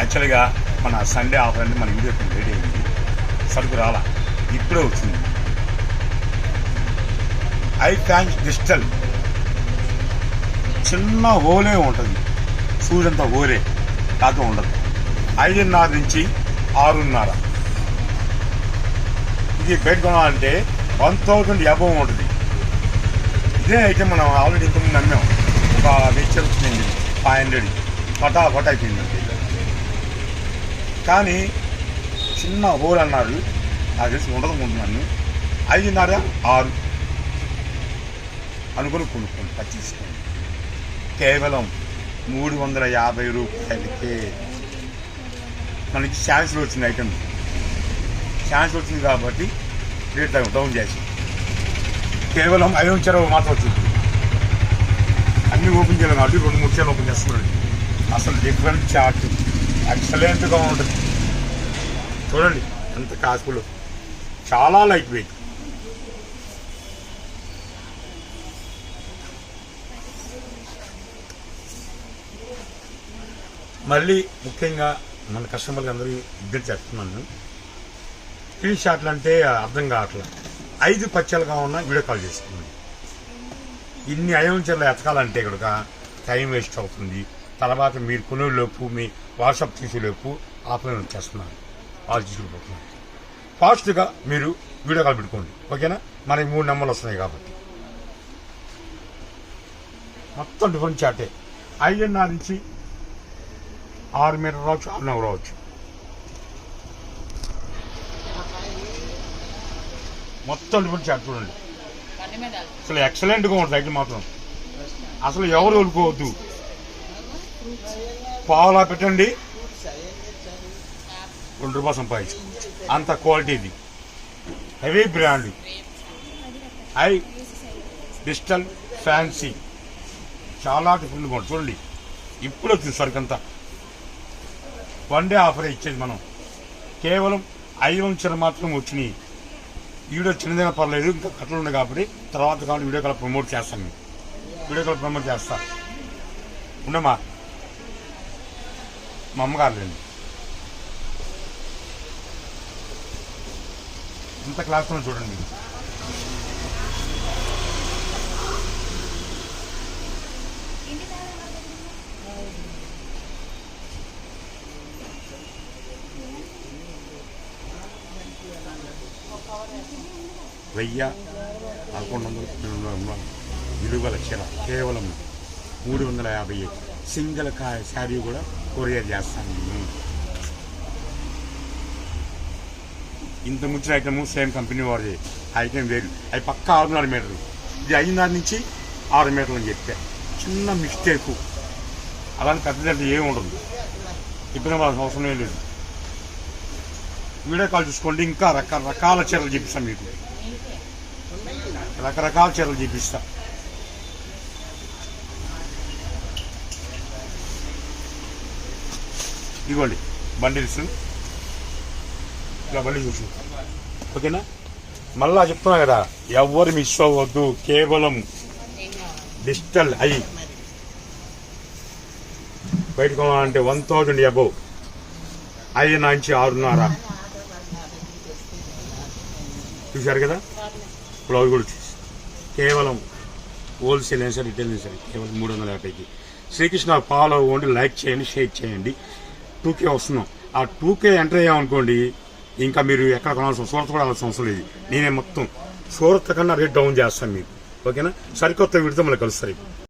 యాక్చువల్గా మన Sunday offer అంటే మన వీడియో రెడీ అయింది, సరుకు రాలా, ఇప్పుడే వచ్చింది. ఐ థ్యాంక్స్ డిజిటల్ చిన్న హోలే ఉంటుంది, సూర్యంత హోలే కాదు ఉండదు. 5:30 నుంచి 6:30. ఇది బయట కొనాలంటే 1000 అబవ్ ఉంటుంది. ఇదే ఐటమ్ మనం ఆల్రెడీ ఇంతకుముందు నమ్మాం, ఒక వెచ్చర్ వచ్చింది 500 పటా అయిపోయిందండి. కానీ చిన్న హోల్ అన్నారు, నాకు తెలిసి ఉండదు ఉంటున్నాను. 5:30, 6 అనుకుని కొనుక్కోండి, పచ్చిసుకోండి. కేవలం 350 రూపాయలకే మనకి ఛాన్స్లో వచ్చింది ఐటమ్. ఛాన్స్ వచ్చింది కాబట్టి రేట్ డౌన్ చేసి కేవలం 5 చెరవ మాత్రం వచ్చింది. అన్నీ ఓపెన్ చేయాలి కాబట్టి 2-3 చీరలు ఓపెన్ చేస్తున్నాడు. అసలు డిఫరెంట్ చార్ట్ ఎక్సలెంట్గా ఉంటుంది. చూడండి ఎంత కాస్ట్ఫుల్, చాలా లైట్ వెయిట్. మళ్ళీ ముఖ్యంగా మన కస్టమర్కి అందరూ విజ్ఞప్తి చేస్తున్నాను, స్క్రీన్ షాట్లు అంటే అర్థం కావట్లేదు. 5 పచ్చలు కావాలన్నా వీడియో కాల్ చేసుకోండి. ఇన్ని 5 చీరలు ఎతకాలంటే ఇక్కడ టైం వేస్ట్ అవుతుంది. తర్వాత మీరు కొనేలోపు మీ వాట్సాప్ తీసేలోపు ఆఫ్లైన్ వచ్చేస్తున్నారు, వాళ్ళు తీసుకుపోతున్నారు. ఫాస్ట్గా మీరు వీడియో కాల్ పెట్టుకోండి, ఓకేనా? మనకి 3 నెంబర్లు వస్తున్నాయి కాబట్టి మొత్తం డిఫరెంట్ చాటే. 5:30 నుంచి 6 మీటర్ రావచ్చు, 6:30 రావచ్చు. మొత్తం డిఫరెంట్ చాట్ చూడండి, అసలు ఎక్సలెంట్గా ఉంటుంది ఐటమ్ మాత్రం. అసలు ఎవరు వదులుకోవద్దు. పావులా పెట్టండి, 2 రూపాయలు సంపాదించు, అంత క్వాలిటీది heavy brand. I digital fancy చాలా డిఫరెంట్గా ఉంటుంది. చూడండి ఇప్పుడు వచ్చింది సరుకు అంతా. 1 డే ఆఫర్ ఇచ్చేది మనం. కేవలం 5 చీరలు మాత్రం వచ్చినాయి. వీడియో చిన్నదైనా పర్లేదు, ఇంకా కట్టలు ఉన్నాయి కాబట్టి తర్వాత కాబట్టి వీడియో కాల్ ప్రమోట్ చేస్తాను. వీడియో కాల్ ప్రమోట్ చేస్తా ఉండమ్మా, మా అమ్మగారు లేండి. ఇంత క్లాస్లో చూడండి. వెయ్యి 1100 విలువల చీర కేవలం 350. సింగిల్ శారీ కూడా కొరియర్ చేస్తాను నేను. ఇంత ముంచిన ఐటమ్ సేమ్ కంపెనీ వాడిది, ఐటమ్ వేరు. అవి పక్క 6.5 మీటర్లు, ఇది 5.5 నుంచి 6 మీటర్లు అని చెప్పా. చిన్న మిస్టేకు, అలాంటి పెద్ద ఏమి ఉండదు, ఇబ్బంది పడాల్సిన అవసరం ఏం లేదు. వీడియో కాల్ చూసుకోండి. ఇంకా రకరకాల చీరలు చూపిస్తాను మీకు, రకరకాల చీరలు చూపిస్తా. ఇదిగోండి బండిల్స్, ఇలా బండి చూసి, ఓకేనా? మళ్ళా చెప్తున్నా కదా, ఎవరు మిస్ అవ్వద్దు. కేవలం డిజిటల్ బయట కొనాలంటే 1000 అబవ్, 5 నుంచి 6:30. చూశారు కదా, బ్లౌజ్ కూడా చూసి కేవలం హోల్సేల్ అయినా సరే రిటైల్ అయినా సరే కేవలం 350కి. శ్రీకృష్ణ ఫాలో అవ్వండి, లైక్ చేయండి, షేర్ చేయండి. 2K వస్తున్నాం. ఆ 2K ఎంటర్ అయ్యామనుకోండి, ఇంకా మీరు ఎక్కడ కొనాల్సిన సూరత్ కూడా వెళ్ళాల్సిన అవసరం లేదు. నేనే మొత్తం సూరత్ కన్నా రేట్ డౌన్ చేస్తాను మీకు, ఓకేనా? సరికొత్త వీడితో మళ్ళీ కలుస్తారు.